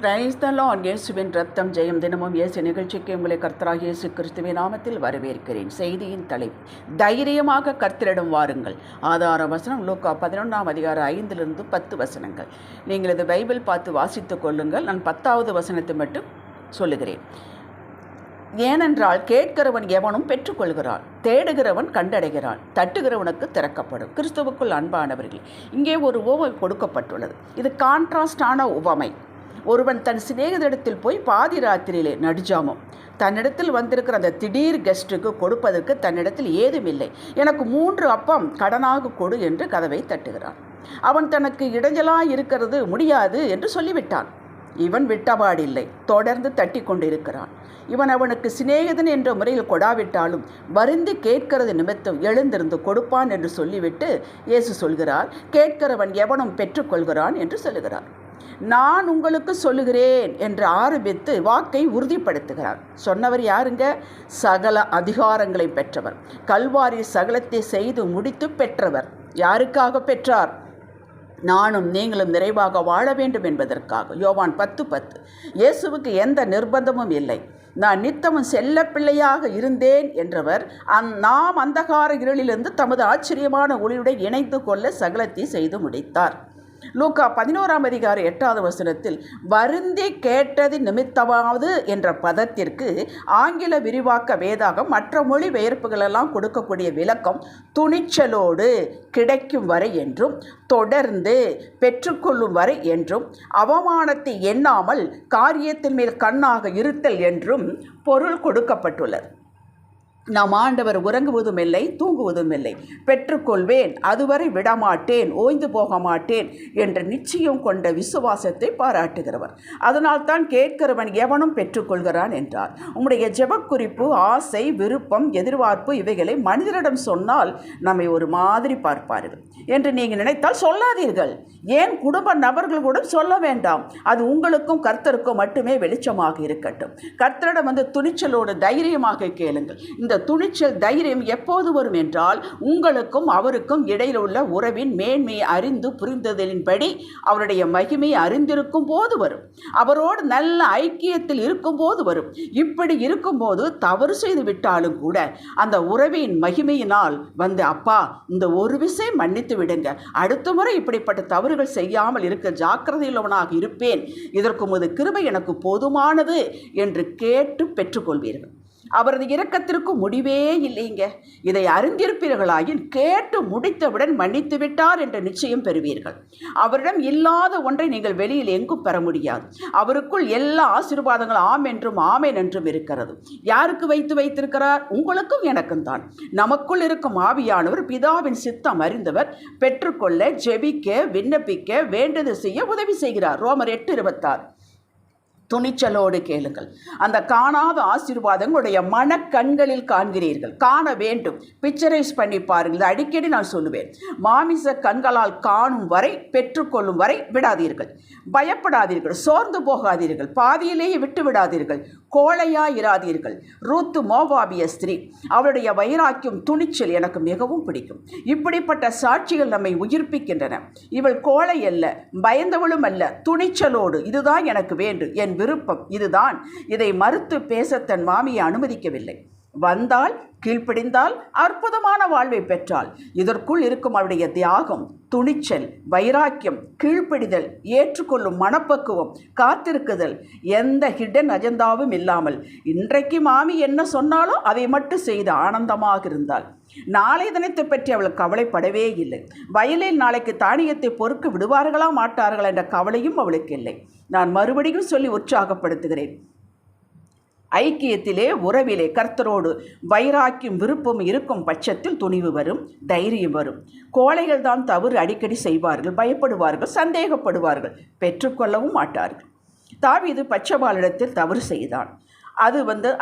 Praise the Lord. இயேசுவின் ரத்தம் ஜெயம். தினமும் இயேசு நிகழ்ச்சிக்கு உங்களை கர்த்தராகிய இயேசு கிறிஸ்துவின் நாமத்தில் வரவேற்கிறேன். செய்தியின் தலைப்பு, தைரியமாக கர்த்தரிடம் வாருங்கள். ஆதார வசனம் லூக்கா 11ஆம் அதிகாரம் 5-10 வசனங்கள். நீங்கள் இது பைபிள் பார்த்து வாசித்துக் கொள்ளுங்கள். நான் 10வது வசனத்தை மட்டும் சொல்லுகிறேன். ஏனென்றால் கேட்கிறவன் எவனும் பெற்றுக்கொள்கிறான், தேடுகிறவன் கண்டடைகிறான், தட்டுகிறவனுக்கு திறக்கப்படும். கிறிஸ்துவுக்குள் அன்பானவர்கள், இங்கே ஒரு உவமை கொடுக்கப்பட்டுள்ளது. இது கான்ட்ராஸ்டான உவமை. ஒருவன் தன் சிநேகிதரிடத்தில் போய் பாதி ராத்திரியிலே நடுஜாமம் தன்னிடத்தில் வந்திருக்கிற அந்த திடீர் கெஸ்ட்டுக்கு கொடுப்பதற்கு தன்னிடத்தில் ஏதுமில்லை, எனக்கு 3 அப்பம் கடனாக கொடு என்று கதவை தட்டுகிறான். அவன் தனக்கு இடைஞ்சலாக இருக்கிறது முடியாது என்று சொல்லிவிட்டான். இவன் விட்டபாடில்லை, தொடர்ந்து தட்டி கொண்டிருக்கிறான். இவன் அவனுக்கு சிநேகிதன் என்ற முறையில் கொடாவிட்டாலும் வருந்தி கேட்கிறது நிமித்தம் எழுந்திருந்து கொடுப்பான் என்று சொல்லிவிட்டு இயேசு சொல்கிறார், கேட்கிறவன் எவனும் பெற்றுக்கொள்கிறான் என்று சொல்லுகிறார். நான் உங்களுக்கு சொல்லுகிறேன் என்று ஆரம்பித்து வாக்கை உறுதிப்படுத்துகிறார். சொன்னவர் யாருங்க? சகல அதிகாரங்களை பெற்றவர், கல்வாரி சகலத்தை செய்து முடித்து பெற்றவர். யாருக்காக பெற்றார்? நானும் நீங்களும் நிறைவாக வாழ வேண்டும் என்பதற்காக. யோவான் 10:10. இயேசுவுக்கு எந்த நிர்பந்தமும் இல்லை. நான் நித்தமும் செல்ல பிள்ளையாக இருந்தேன் என்றவர் நாம் அந்தகார இருளிலிருந்து தமது ஆச்சரியமான ஒளியுடன் இணைத்து கொள்ள சகலத்தை செய்து முடித்தார். லூக்கா 11ஆம் அதிகாரம் 8வது வசனத்தில் வருந்தி கேட்டது நிமித்தமாவது என்ற பதத்திற்கு ஆங்கில விரிவாக்க வேதாகம் மற்ற மொழி பெயர்ப்புகளெல்லாம் கொடுக்கக்கூடிய விளக்கம் துணிச்சலோடு கிடைக்கும் வரை என்றும் தொடர்ந்து பெற்றுக்கொள்ளும் வரை என்றும் அவமானத்தை எண்ணாமல் காரியத்தின் மேல் கண்ணாக இருத்தல் என்றும் பொருள் கொடுக்கப்பட்டுள்ளது. நாம் ஆண்டவர் உறங்குவதும் இல்லை, தூங்குவதும் இல்லை. பெற்றுக்கொள்வேன், அதுவரை விடமாட்டேன், ஓய்ந்து போக மாட்டேன் என்ற நிச்சயம் கொண்ட விசுவாசத்தை பாராட்டுகிறவர். அதனால் தான் கேட்கிறவன் எவனும் பெற்றுக்கொள்கிறான் என்றார். உம்முடைய ஜெபக்குறிப்பு, ஆசை, விருப்பம், எதிர்பார்ப்பு இவைகளை மனிதரிடம் சொன்னால் நம்மை ஒரு மாதிரி பார்ப்பார்கள் என்று நீங்கள் நினைத்தால் சொல்லாதீர்கள். ஏன் குடும்ப நபர்கள் கூட சொல்ல வேண்டாம். அது உங்களுக்கும் கர்த்தருக்கும் மட்டுமே வெளிச்சமாக இருக்கட்டும். கர்த்தரிடம் துணிச்சலோடு தைரியமாக கேளுங்கள். இந்த துணிச்சல் தைரியம் எப்போது வரும் என்றால், உங்களுக்கும் அவருக்கும் இடையில் உள்ள உறவின் மேன்மையை அறிந்து புரிந்ததின்படி அவருடைய மகிமையை அறிந்திருக்கும் போது வரும். அவரோடு நல்ல ஐக்கியத்தில் இருக்கும் போது வரும். இப்படி இருக்கும்போது தவறு செய்து விட்டாலும் கூட அந்த உறவின் மகிமையினால் அப்பா இந்த ஒரு விஷயம் மன்னித்து விடுங்க, அடுத்த முறை இப்படிப்பட்ட தவறுகள் செய்யாமல் இருக்க ஜாக்கிரதையுள்ளவனாக இருப்பேன், இதற்கு உமது கிருபை எனக்கு போதுமானது என்று கேட்டு பெற்றுக்கொள்வீர்கள். அவரது இரக்கத்திற்கு முடிவே இல்லைங்க. இதை அறிந்திருப்பீர்களாயின் கேட்டு முடித்தவுடன் மன்னித்து விட்டார் என்ற நிச்சயம் பெறுவீர்கள். அவரிடம் இல்லாத ஒன்றை நீங்கள் வெளியில் எங்கும் பெற முடியாது. அவருக்குள் எல்லா ஆசீர்வாதங்களும் ஆம் என்றும் ஆமேன் என்றும் இருக்கிறது. யாருக்கு வைத்திருக்கிறார்? உங்களுக்கும் எனக்கும் தான். நமக்குள் இருக்கும் ஆவியானவர் பிதாவின் சித்தம் அறிந்தவர். பெற்றுக்கொள்ள, ஜெபிக்க, விண்ணப்பிக்க, வேண்டது செய்ய உதவி செய்கிறார். ரோமர் 8:26. துணிச்சலோடு கேளுங்கள். அந்த காணாத ஆசீர்வாதங்களுடைய மனக்கண்களில் காண்கிறீர்கள். காண வேண்டும். பிக்சரைஸ் பண்ணி பாருங்கள். அடிக்கடி நான் சொல்லுவேன். மாமிச கண்களால் காணும் வரை, பெற்றுக்கொள்ளும் வரை விடாதீர்கள். பயப்படாதீர்கள், சோர்ந்து போகாதீர்கள், பாதியிலேயே விட்டு விடாதீர்கள், கோழையாயிராதீர்கள். ரூத்து மோவாபிய ஸ்திரீ, அவளுடைய வைராக்கியம், துணிச்சல் எனக்கு மிகவும் பிடிக்கும். இப்படிப்பட்ட சாட்சிகள் நம்மை உயிர்ப்பிக்கின்றன. இவள் கோழை அல்ல, பயந்தவளும் அல்ல, துணிச்சலோடு இதுதான் எனக்கு வேண்டும், என் விருப்பம் இதுதான், இதை மறுத்து பேச தன் மாமியை அனுமதிக்கவில்லை. வந்தால், கீழ்ப்படிந்தால், அற்புதமான வாழ்வை பெற்றாள். இதற்குள் இருக்கும் அவருடைய தியாகம், துணிச்சல், வைராக்கியம், கீழ்ப்படிதல், ஏற்றுக்கொள்ளும் மனப்பக்குவம், காத்திருக்குதல், எந்த ஹிடன் அஜெண்டாவும் இல்லாமல் இன்றைக்கு மாமி என்ன சொன்னாலும் அதை மட்டும் செய்து ஆனந்தமாக இருந்தாள். நாளை தினத்தை பற்றி அவள் கவலைப்படவே இல்லை. வயலில் நாளைக்கு தானியத்தை பொறுக்க விடுவார்களா மாட்டார்கள் என்ற கவலையும் அவளுக்கு இல்லை. நான் மறுபடியும் சொல்லி உற்சாகப்படுத்துகிறேன். ஐக்கியத்திலே, உறவிலே கர்த்தரோடு வைராக்கியம், விருப்பம் இருக்கும் பட்சத்தில் துணிவு வரும், தைரியம் வரும். கோழைகள் தான் தவறு அடிக்கடி செய்வார்கள், பயப்படுவார்கள், சந்தேகப்படுவார்கள், பெற்றுக்கொள்ளவும் மாட்டார்கள். தாவீது பட்சபாலிடத்தில் தவறு செய்தான்.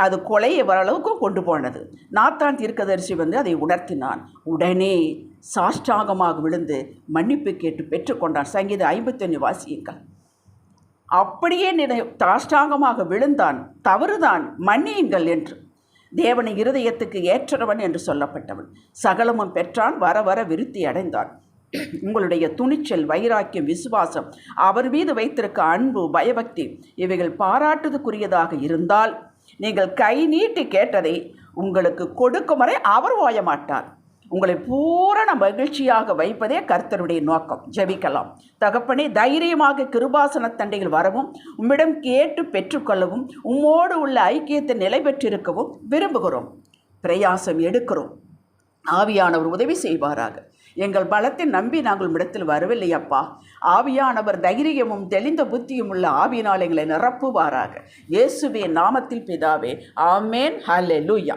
அது கொலையை வர அளவுக்கு கொண்டு போனது. நாத்தான் தீர்க்கதரிசி அதை உணர்த்தினான். உடனே சாஷ்டாங்கமாக விழுந்து மன்னிப்பு கேட்டு பெற்றுக்கொண்டான். சங்கீதம் 51 வாசியுங்கள். அப்படியே சாஷ்டாங்கமாக விழுந்தான். தவறுதான், மன்னியுங்கள் என்று. தேவனின் இருதயத்துக்கு ஏற்றவன் என்று சொல்லப்பட்டவன். சகலமும் பெற்றான், வர வர விருத்தி அடைந்தான். உங்களுடைய துணிச்சல், வைராக்கியம், விசுவாசம், அவர் மீது வைத்திருக்க அன்பு, பயபக்தி இவைகள் பாராட்டுவதற்குரியதாக இருந்தால் நீங்கள் கை நீட்டி கேட்டதை உங்களுக்கு கொடுக்கும் வரை அவர் ஓய மாட்டார். உங்களை பூரண மகிழ்ச்சியாக வைப்பதே கர்த்தருடைய நோக்கம். ஜெபிக்கலாம். தகப்பனே, தைரியமாக கிருபாசன தண்டையில் வரவும், உம்மிடம் கேட்டு பெற்றுக்கொள்ளவும், உம்மோடு உள்ள ஐக்கியத்தை நிலை பெற்றிருக்கவும் விரும்புகிறோம். பிரயாசம் எடுக்கிறோம். ஆவியானவர் உதவி செய்வாராக. எங்கள் பலத்தை நம்பி நாங்கள் உம்மிடத்தில் வரவில்லையப்பா. ஆவியானவர் தைரியமும் தெளிந்த புத்தியும் உள்ள ஆவியினால் எங்களை நிரப்புவாராக. இயேசுவின் நாமத்தில் பிதாவே, ஆமேன். ஹல்லேலூயா.